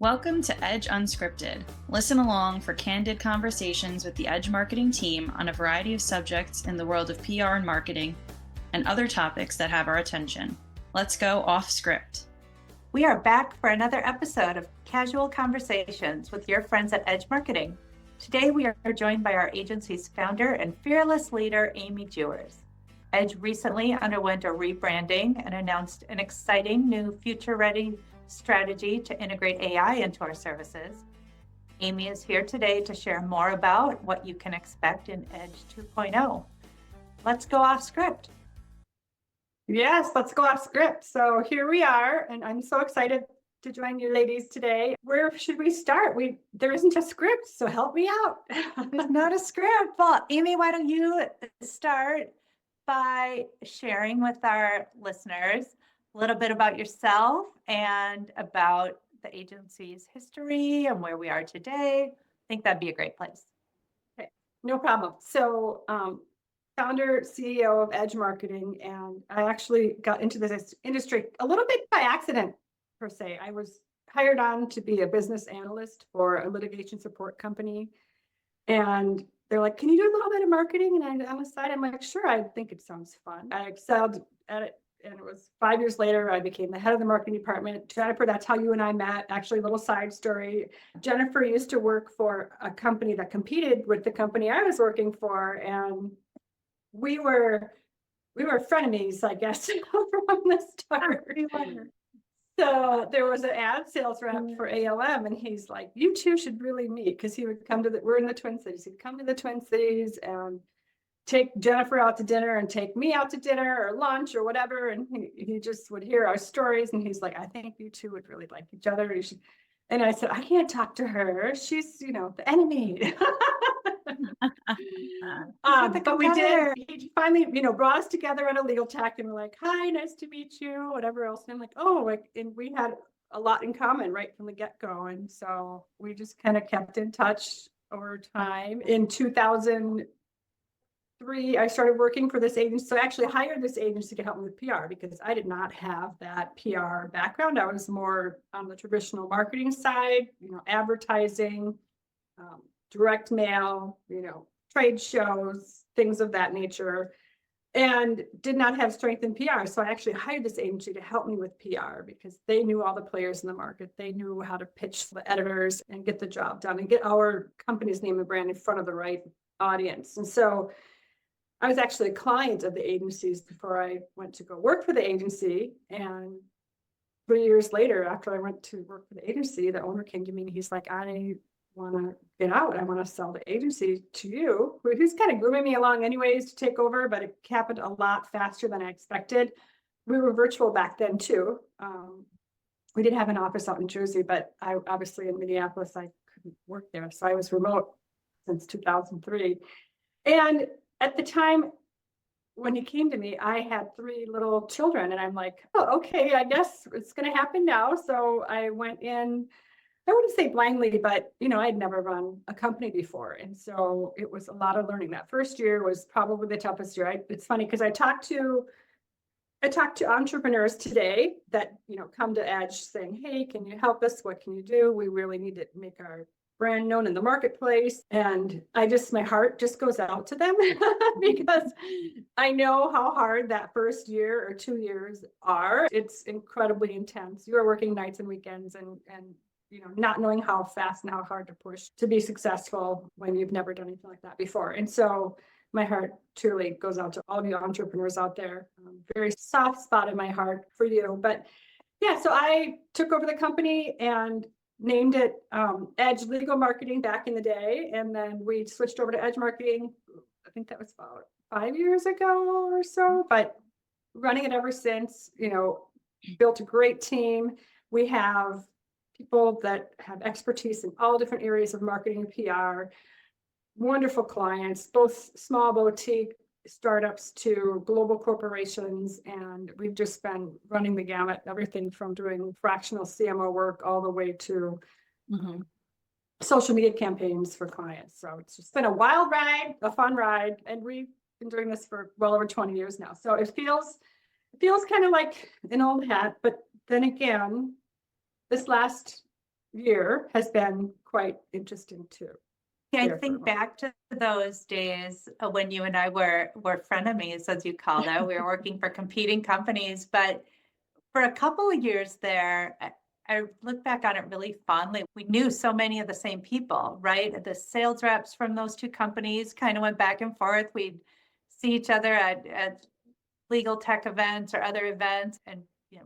Welcome to Edge Unscripted. Listen along for candid conversations with the Edge marketing team on a variety of subjects in the world of PR and marketing and other topics that have our attention. Let's go off script. We are back for another episode of Casual Conversations with your friends at Edge Marketing. Today we are joined by our agency's founder and fearless leader, Amy Juers. Edge recently underwent a rebranding and announced an exciting new future-ready strategy to integrate AI into our services. Amy is here today to share more about what you can expect in Edge 2.0. Let's go off script. Yes, let's go off script. So here we are, and I'm so excited to join you ladies today. Where should we start? There isn't a script, so help me out. There's not a script. Well, Amy, why don't you start by sharing with our listeners a little bit about yourself and about the agency's history and where we are today. I think that'd be a great place. Okay, no problem. So, founder, CEO of Edge Marketing, and I actually got into this industry a little bit by accident, per se. I was hired on to be a business analyst for a litigation support company, and they're like, "Can you do a little bit of marketing?" And on the side, I'm like, "Sure, I think it sounds fun." I excelled at it, and it was 5 years later, I became the head of the marketing department. Jennifer, that's how you and I met. Actually, a little side story. Jennifer used to work for a company that competed with the company I was working for, and we were frenemies, I guess, from the start. So there was an ad sales rep for ALM, and he's like, "You two should really meet," because he would come to we're in the Twin Cities. He'd come to the Twin Cities and take Jennifer out to dinner and take me out to dinner or lunch or whatever. And he just would hear our stories, and he's like, "I think you two would really like each other. You should." And I said, "I can't talk to her. She's, the enemy." But we did. He finally, brought us together on a legal tack, and we're like, "Hi, nice to meet you," whatever else. And I'm like, "Oh," and we had a lot in common right from the get-go. And so we just kind of kept in touch over time. In 2003, I started working for this agency. So I actually hired this agency to help me with PR because I did not have that PR background. I was more on the traditional marketing side, advertising, direct mail, trade shows, things of that nature, and did not have strength in PR. So I actually hired this agency to help me with PR because they knew all the players in the market. They knew how to pitch the editors and get the job done and get our company's name and brand in front of the right audience. And so I was actually a client of the agencies before I went to go work for the agency. And 3 years later, after I went to work for the agency, the owner came to me and he's like, "I want to get out. I want to sell the agency to you." He's kind of grooming me along anyways to take over, but it happened a lot faster than I expected. We were virtual back then too. We did have an office out in Jersey, but I obviously in Minneapolis, I couldn't work there. So I was remote since 2003. And at the time when he came to me, I had 3 little children, and I'm like, "Oh, okay, I guess it's going to happen now." So I went in. I wouldn't say blindly, but I'd never run a company before. And so it was a lot of learning. That first year was probably the toughest year. It's funny because I talk to entrepreneurs today that, come to Edge saying, "Hey, can you help us? What can you do? We really need to make our brand known in the marketplace." And my heart just goes out to them because I know how hard that first year or 2 years are. It's incredibly intense. You are working nights and weekends and not knowing how fast and how hard to push to be successful when you've never done anything like that before. And so my heart truly goes out to all you entrepreneurs out there. Very soft spot in my heart for you. But yeah, so I took over the company and named it Edge Legal Marketing back in the day. And then we switched over to Edge Marketing. I think that was about 5 years ago or so, but running it ever since, built a great team. We have people that have expertise in all different areas of marketing and PR, wonderful clients, both small boutique startups to global corporations. And we've just been running the gamut, everything from doing fractional CMO work all the way to social media campaigns for clients. So it's just been a wild ride, a fun ride. And we've been doing this for well over 20 years now. So it feels kind of like an old hat, but then again, this last year has been quite interesting too. Yeah, I There for a think moment. back to those days when you and I were frenemies, as you call it. We were working for competing companies, but for a couple of years there, I look back on it really fondly. We knew so many of the same people, right? The sales reps from those two companies kind of went back and forth. We'd see each other at legal tech events or other events and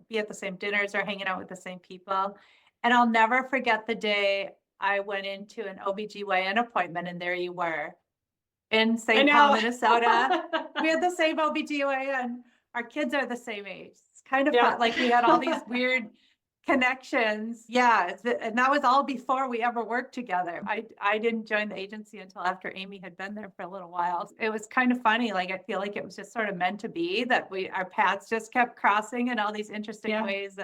be at the same dinners or hanging out with the same people. And I'll never forget the day I went into an OBGYN appointment and there you were in I St. know. Paul, Minnesota. We had the same OBGYN. Our kids are the same age. It's kind of Yeah. fun. Like we had all these weird connections. Yeah. And that was all before we ever worked together. I didn't join the agency until after Amy had been there for a little while. It was kind of funny. Like I feel like it was just sort of meant to be that our paths just kept crossing in all these interesting Yeah. ways.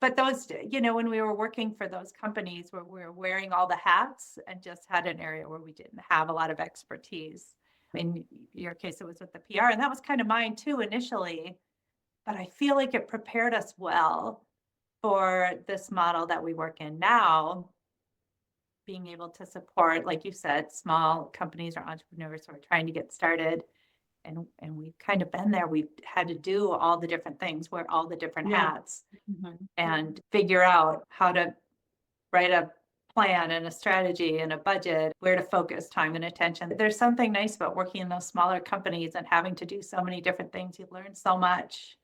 But those, when we were working for those companies where we were wearing all the hats and just had an area where we didn't have a lot of expertise. In your case, it was with the PR, and that was kind of mine too initially. But I feel like it prepared us well for this model that we work in now, being able to support, like you said, small companies or entrepreneurs who are trying to get started. And we've kind of been there. We've had to do all the different things, wear all the different Yeah. hats, and figure out how to write a plan and a strategy and a budget, where to focus time and attention. There's something nice about working in those smaller companies and having to do so many different things. You learn so much.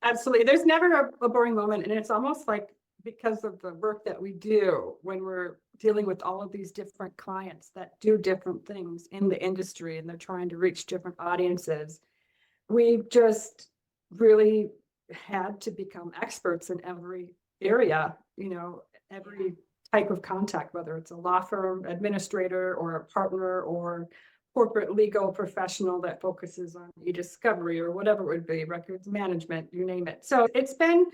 Absolutely. There's never a boring moment. And it's almost like because of the work that we do when we're dealing with all of these different clients that do different things in the industry and they're trying to reach different audiences, we've just really had to become experts in every area, every type of contact, whether it's a law firm administrator or a partner or corporate legal professional that focuses on e-discovery or whatever it would be, records management, you name it. So it's been,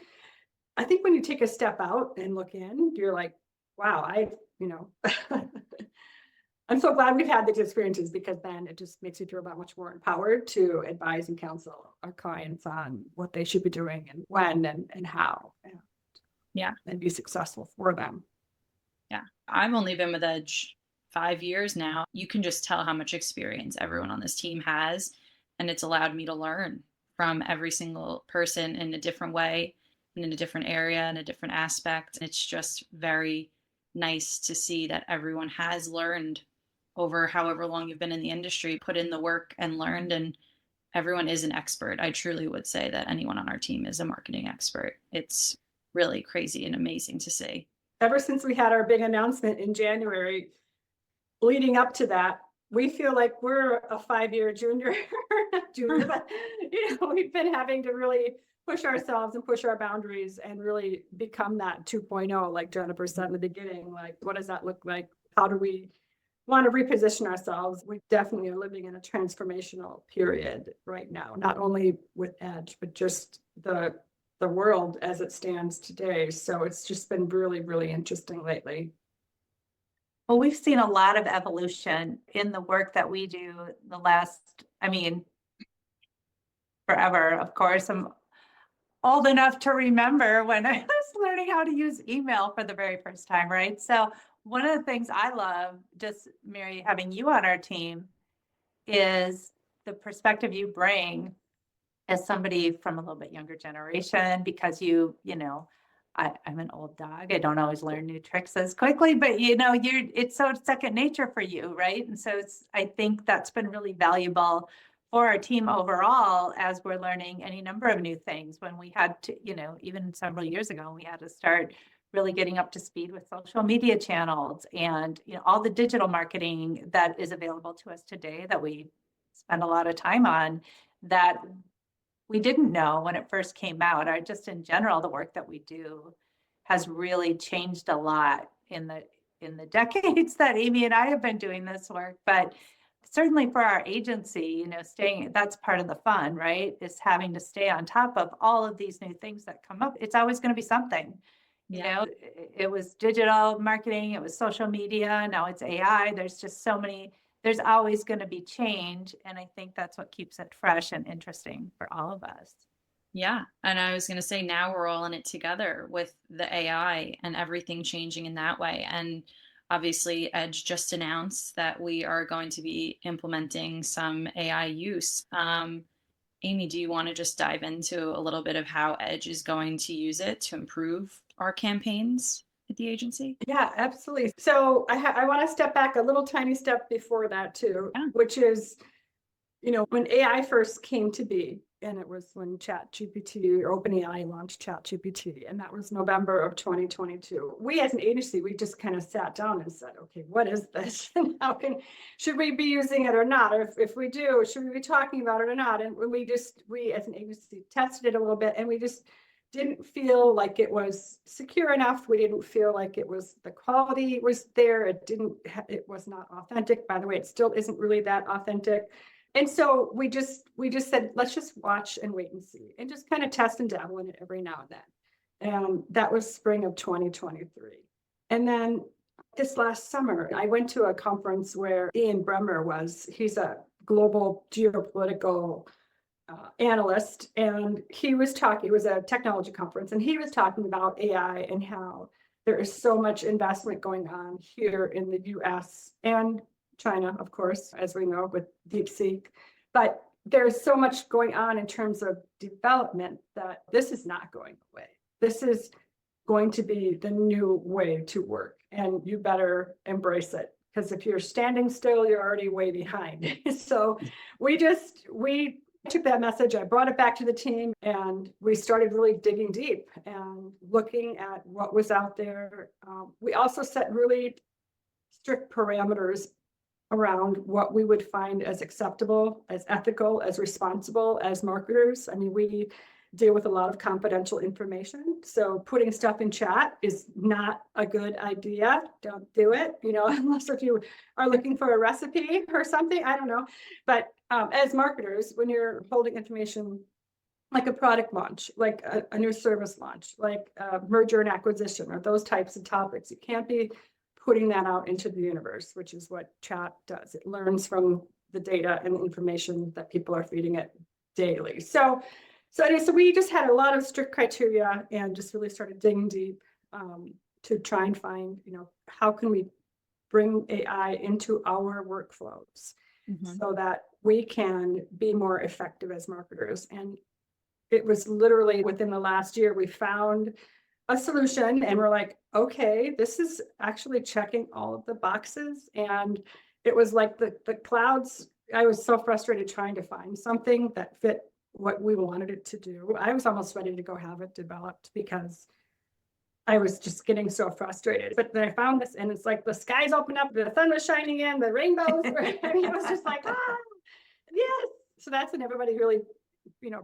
I think when you take a step out and look in, you're like, wow, I'm so glad we've had these experiences because then it just makes you feel that much more empowered to advise and counsel our clients on what they should be doing and when and how. And be successful for them. Yeah. I've only been with Edge 5 years now. You can just tell how much experience everyone on this team has. And it's allowed me to learn from every single person in a different way and in a different area and a different aspect. And it's just very nice to see that everyone has learned over however long you've been in the industry, put in the work and learned, and everyone is an expert. I truly would say that anyone on our team is a marketing expert. It's really crazy and amazing to see. Ever since we had our big announcement in January, leading up to that, we feel like we're a 5-year junior, but we've been having to really push ourselves and push our boundaries and really become that 2.0, like Jennifer said in the beginning. Like, what does that look like? How do we want to reposition ourselves? We definitely are living in a transformational period right now, not only with Edge, but just the world as it stands today. So it's just been really, really interesting lately. Well, we've seen a lot of evolution in the work that we do the last, forever. Of course, I'm old enough to remember when I was learning how to use email for the very first time, right? So one of the things I love, just Mary, having you on our team, is the perspective you bring as somebody from a little bit younger generation, because I'm an old dog. I don't always learn new tricks as quickly, but it's so second nature for you, right? And so I think that's been really valuable for our team overall as we're learning any number of new things. When we had to, even several years ago, we had to start really getting up to speed with social media channels and all the digital marketing that is available to us today that we spend a lot of time on, that we didn't know when it first came out. Or just in general, the work that we do has really changed a lot in the decades that Amy and I have been doing this work. But certainly for our agency, that's part of the fun, right? Is having to stay on top of all of these new things that come up. It's always going to be something. It was digital marketing, it was social media, now it's AI. There's just so many. There's always going to be change. And I think that's what keeps it fresh and interesting for all of us. Yeah. And I was going to say, now we're all in it together with the AI and everything changing in that way. And obviously, Edge just announced that we are going to be implementing some AI use. Amy, do you want to just dive into a little bit of how Edge is going to use it to improve our campaigns at the agency? Yeah, absolutely. So I want to step back a little tiny step before that too, Yeah. which is, when AI first came to be, and it was when ChatGPT or OpenAI launched ChatGPT, and that was November of 2022. We as an agency, we just kind of sat down and said, okay, what is this? And should we be using it or not? Or if we do, should we be talking about it or not? And when we as an agency tested it a little bit, and we just didn't feel like it was secure enough. We didn't feel like the quality was there. It was not authentic. By the way, it still isn't really that authentic. And so we just said, let's just watch and wait and see, and just kind of test and dabble in it every now and then. And that was spring of 2023. And then this last summer, I went to a conference where Ian Bremmer he's a global geopolitical analyst, and he was talking, it was a technology conference, and he was talking about AI and how there is so much investment going on here in the US and China, of course, as we know, with DeepSeek. But there's so much going on in terms of development that this is not going away. This is going to be the new way to work, and you better embrace it. Because if you're standing still, you're already way behind. So we took that message, I brought it back to the team, and we started really digging deep and looking at what was out there. We also set really strict parameters around what we would find as acceptable, as ethical, as responsible as marketers. I mean, we deal with a lot of confidential information. So putting stuff in chat is not a good idea. Don't do it, unless if you are looking for a recipe or something, I don't know. But as marketers, when you're holding information like a product launch, like a new service launch, like a merger and acquisition, or those types of topics, you can't be putting that out into the universe, which is what chat does. It learns from the data and the information that people are feeding it daily. So we just had a lot of strict criteria and just really started digging deep to try and find, how can we bring AI into our workflows so that we can be more effective as marketers. And it was literally within the last year, we found a solution and we're like, okay, this is actually checking all of the boxes. And it was like the clouds. I was so frustrated trying to find something that fit what we wanted it to do. I was almost ready to go have it developed because I was just getting so frustrated. But then I found this, and it's like the skies opened up, the sun was shining in, the rainbows. I mean, it was just like, yes. So that's when everybody really,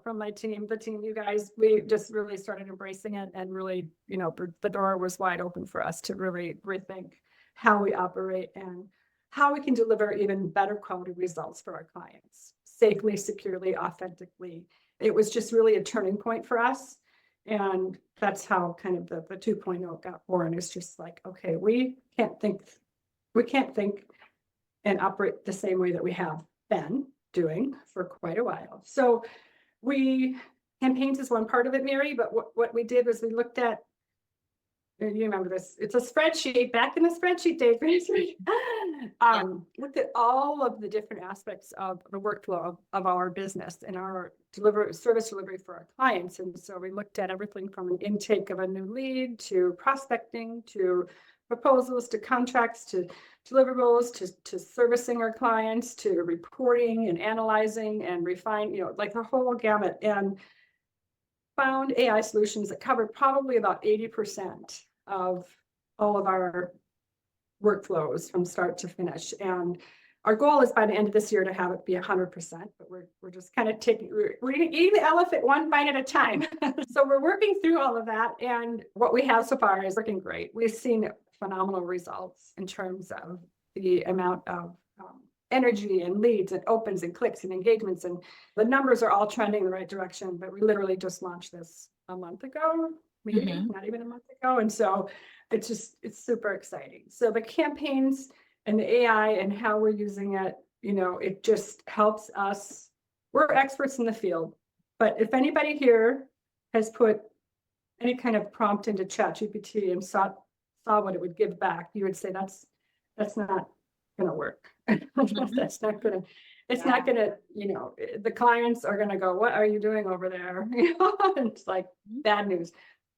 from my team, you guys, we just really started embracing it, and really, the door was wide open for us to really rethink how we operate and how we can deliver even better quality results for our clients, safely, securely, authentically. It was just really a turning point for us. And that's how kind of the 2.0 got born. It's just like, okay, we can't think and operate the same way that we have been doing for quite a while. So campaigns is one part of it, Mary, but what we did was we looked at, you remember this, it's a spreadsheet, back in the spreadsheet days, looked at all of the different aspects of the workflow of our business and our service delivery for our clients. And so we looked at everything from an intake of a new lead to prospecting, to proposals, to contracts, to deliverables, to servicing our clients, to reporting and analyzing and refine, like the whole gamut, and found AI solutions that covered probably about 80% of all of our workflows from start to finish. And our goal is by the end of this year to have it be 100%, but we're just kind of we're eating the elephant one bite at a time. So we're working through all of that. And what we have so far is working great. We've seen phenomenal results in terms of the amount of energy and leads and opens and clicks and engagements, and the numbers are all trending in the right direction. But we literally just launched this a month ago, maybe not even a month ago. And so it's super exciting. So the campaigns and the AI and how we're using it, it just helps us. We're experts in the field. But if anybody here has put any kind of prompt into ChatGPT and saw what it would give back, you would say that's not gonna work. That's not gonna, it's not gonna, the clients are gonna go, what are you doing over there? It's like bad news.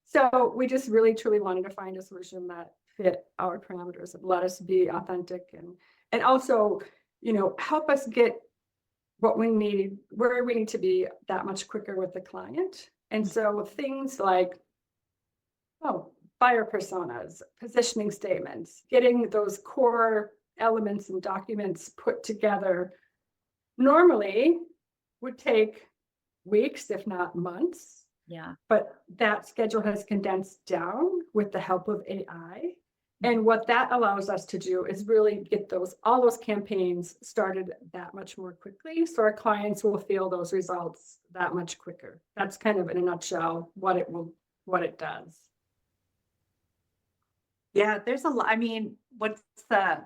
So we just really truly wanted to find a solution that fit our parameters, that let us be authentic and also, help us get what we need, where we need to be that much quicker with the client. And so things like, buyer personas, positioning statements, getting those core elements and documents put together normally would take weeks, if not months. Yeah. But that schedule has condensed down with the help of AI. And what that allows us to do is really get all those campaigns started that much more quickly. So our clients will feel those results that much quicker. That's kind of in a nutshell what it does. Yeah, there's a lot. I mean, what's the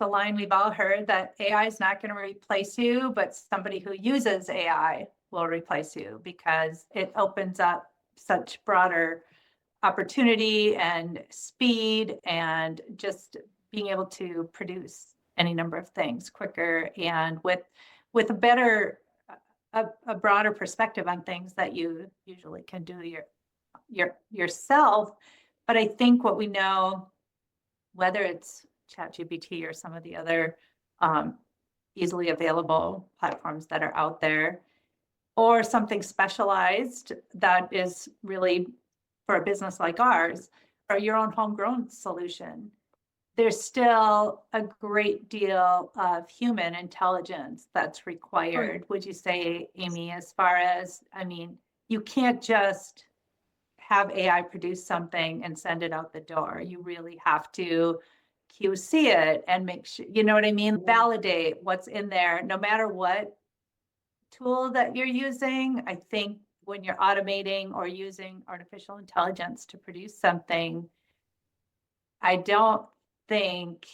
line we've all heard, that AI is not going to replace you, but somebody who uses AI will replace you, because it opens up such broader opportunity and speed and just being able to produce any number of things quicker and with a better a broader perspective on things that you usually can do yourself. But I think what we know, whether it's ChatGPT or some of the other easily available platforms that are out there, or something specialized that is really for a business like ours, or your own homegrown solution, there's still a great deal of human intelligence that's required. Would you say, Amy, as far as, you can't just have AI produce something and send it out the door. You really have to QC it and make sure, you know what I mean? Validate what's in there, no matter what tool that you're using. I think when you're automating or using artificial intelligence to produce something, I don't think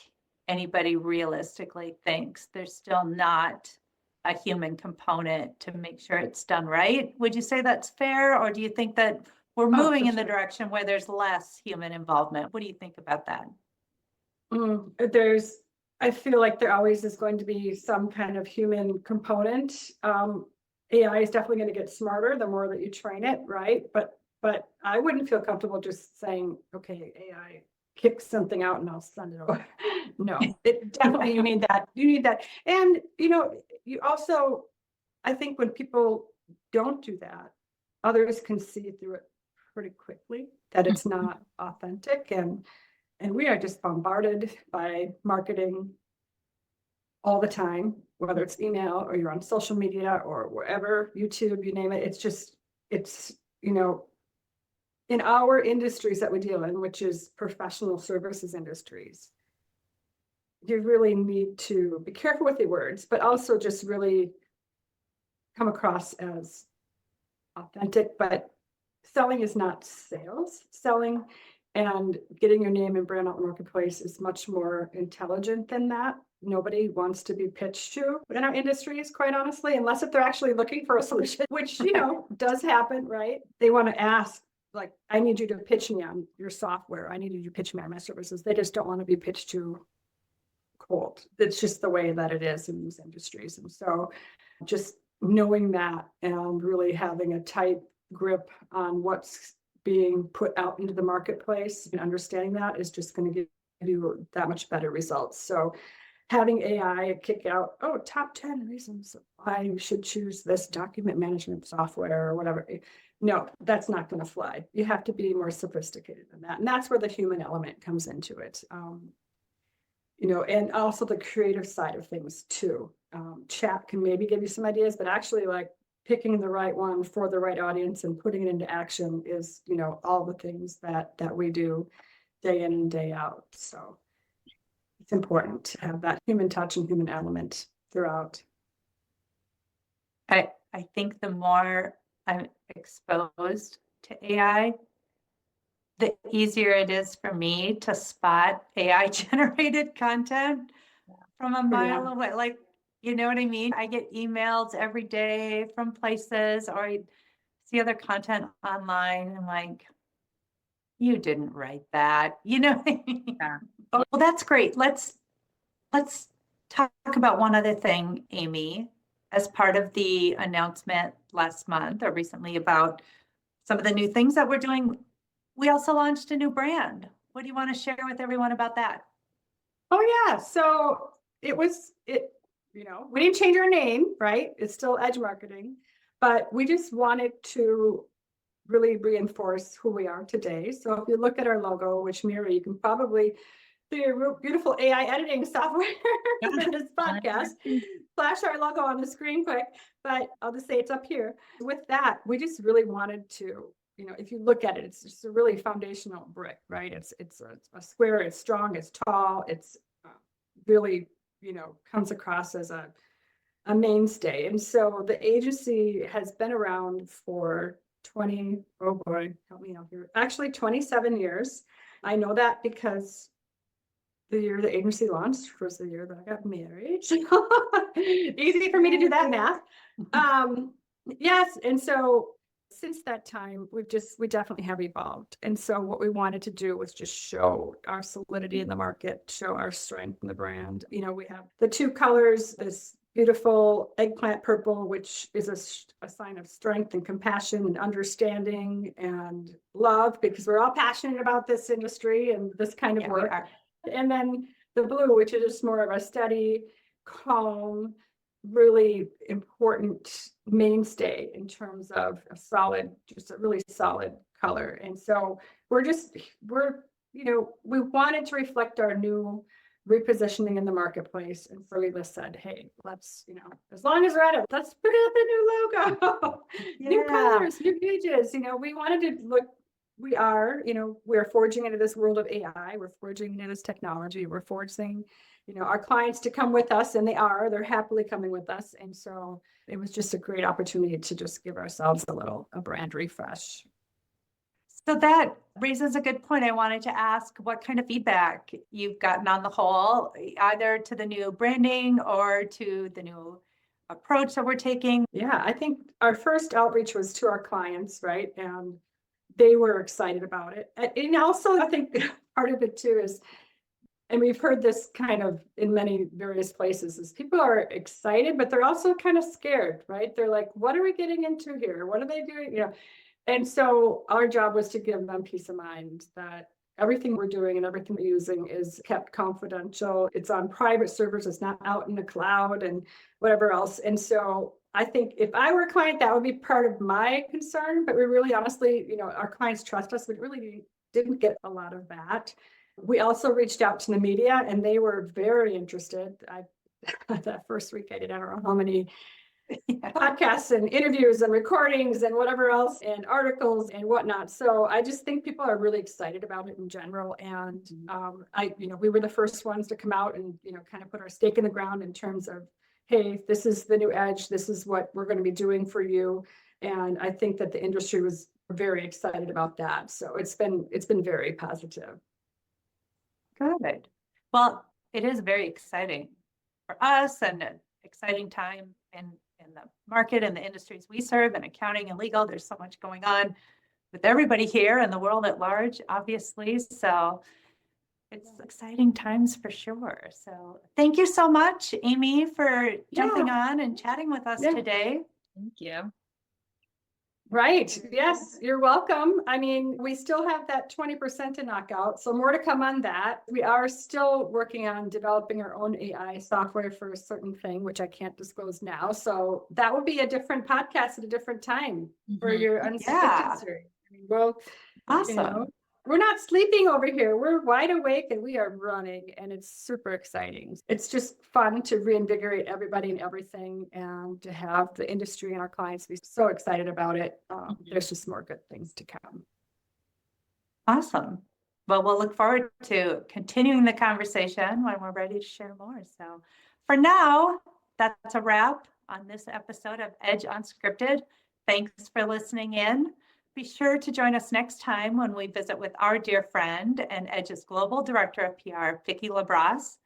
anybody realistically thinks there's still not a human component to make sure it's done right. Would you say that's fair? Or do you think that we're moving in the direction where there's less human involvement? What do you think about that? I feel like there always is going to be some kind of human component. AI is definitely going to get smarter the more that you train it, right? But I wouldn't feel comfortable just saying, okay, AI, kick something out and I'll send it over. No, it definitely, you need that. And, you also, I think when people don't do that, others can see through it pretty quickly that it's not authentic. And we are just bombarded by marketing all the time, whether it's email or you're on social media or wherever, YouTube, you name it. It's, in our industries that we deal in, which is professional services industries, you really need to be careful with your words, but also just really come across as authentic. But selling is not sales. Selling and getting your name and brand out in the marketplace is much more intelligent than that. Nobody wants to be pitched to in our industries, quite honestly, unless if they're actually looking for a solution, which, does happen, right? They want to ask, like, I need you to pitch me on your software. I need you to pitch me on my services. They just don't want to be pitched to cold. It's just the way that it is in these industries. And so just knowing that and really having a tight grip on what's being put out into the marketplace and understanding that is just going to give you that much better results. So having AI kick out, top 10 reasons why you should choose this document management software or whatever. No, that's not going to fly. You have to be more sophisticated than that. And that's where the human element comes into it. And also the creative side of things too. Chat can maybe give you some ideas, but actually like picking the right one for the right audience and putting it into action is, all the things that we do day in and day out. So it's important to have that human touch and human element throughout. I think the more I'm exposed to AI, the easier it is for me to spot AI generated content from a mile away. Like, You know what I mean? I get emails every day from places, or I see other content online. I'm like, you didn't write that. You know what I mean? Yeah. Oh, well, that's great. Let's talk about one other thing, Amy, as part of the announcement last month or recently about some of the new things that we're doing. We also launched a new brand. What do you want to share with everyone about that? Oh yeah, so we didn't change our name, right? It's still Edge Marketing, but we just wanted to really reinforce who we are today. So if you look at our logo, which Mary, you can probably through your beautiful AI editing software for this podcast, flash our logo on the screen quick, but I'll just say it's up here. With that, we just really wanted to, if you look at it, it's just a really foundational brick, right? It's a square, it's strong, it's tall, it's really, comes across as a mainstay. And so the agency has been around for 20, oh boy, help me out here, actually 27 years. I know that because the year the agency launched was the year that I got married. Easy for me to do that math. Yes, and so since that time, we definitely have evolved. And so what we wanted to do was just show our solidity in the market, show our strength in the brand. We have the two colors, this beautiful eggplant purple, which is a sign of strength and compassion and understanding and love, because we're all passionate about this industry and this kind of work. And then the blue, which is just more of a steady, calm, really important mainstay in terms of just a really solid color. And so we wanted to reflect our new repositioning in the marketplace. And so we just said, hey, let's, as long as we're at it, let's put out the new logo, new colors, new pages. We wanted to look. We're forging into this world of AI. We're forging into this technology. We're forcing, our clients to come with us, and they're happily coming with us. And so it was just a great opportunity to just give ourselves a brand refresh. So that raises a good point. I wanted to ask what kind of feedback you've gotten on the whole, either to the new branding or to the new approach that we're taking. Yeah, I think our first outreach was to our clients, right? And they were excited about it. And also, I think part of it too is, and we've heard this kind of in many various places, is people are excited, but they're also kind of scared, right? They're like, what are we getting into here? What are they doing? And so our job was to give them peace of mind that everything we're doing and everything we're using is kept confidential. It's on private servers. It's not out in the cloud and whatever else. And so I think if I were a client, that would be part of my concern. But we really, honestly, our clients trust us. We really didn't get a lot of that. We also reached out to the media, and they were very interested. That first week I did, I don't know how many podcasts and interviews and recordings and whatever else, and articles and whatnot. So I just think people are really excited about it in general. And we were the first ones to come out and kind of put our stake in the ground in terms of, hey, this is the new Edge. This is what we're going to be doing for you. And I think that the industry was very excited about that. So it's been very positive. Good. Well, it is very exciting for us, and an exciting time in the market and the industries we serve, and accounting and legal. There's so much going on with everybody here and the world at large, obviously. So it's exciting times for sure. So thank you so much, Amy, for jumping on and chatting with us today. Thank you. Right. Yes, you're welcome. I mean, we still have that 20% to knock out. So more to come on that. We are still working on developing our own AI software for a certain thing, which I can't disclose now. So that will be a different podcast at a different time for your unscripted series. I mean, well, awesome. We're not sleeping over here. We're wide awake and we are running, and it's super exciting. It's just fun to reinvigorate everybody and everything, and to have the industry and our clients be so excited about it. There's just more good things to come. Awesome. Well, we'll look forward to continuing the conversation when we're ready to share more. So for now, that's a wrap on this episode of Edge Unscripted. Thanks for listening in. Be sure to join us next time when we visit with our dear friend and Edge's Global Director of PR, Vicki Labrosse.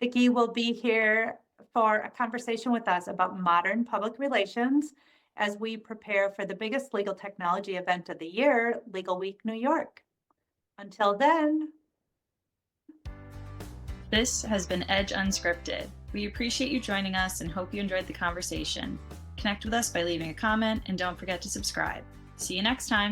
Vicki will be here for a conversation with us about modern public relations as we prepare for the biggest legal technology event of the year, Legal Week New York. Until then, This has been Edge Unscripted. We appreciate you joining us and hope you enjoyed the conversation. Connect with us by leaving a comment and don't forget to subscribe. See you next time.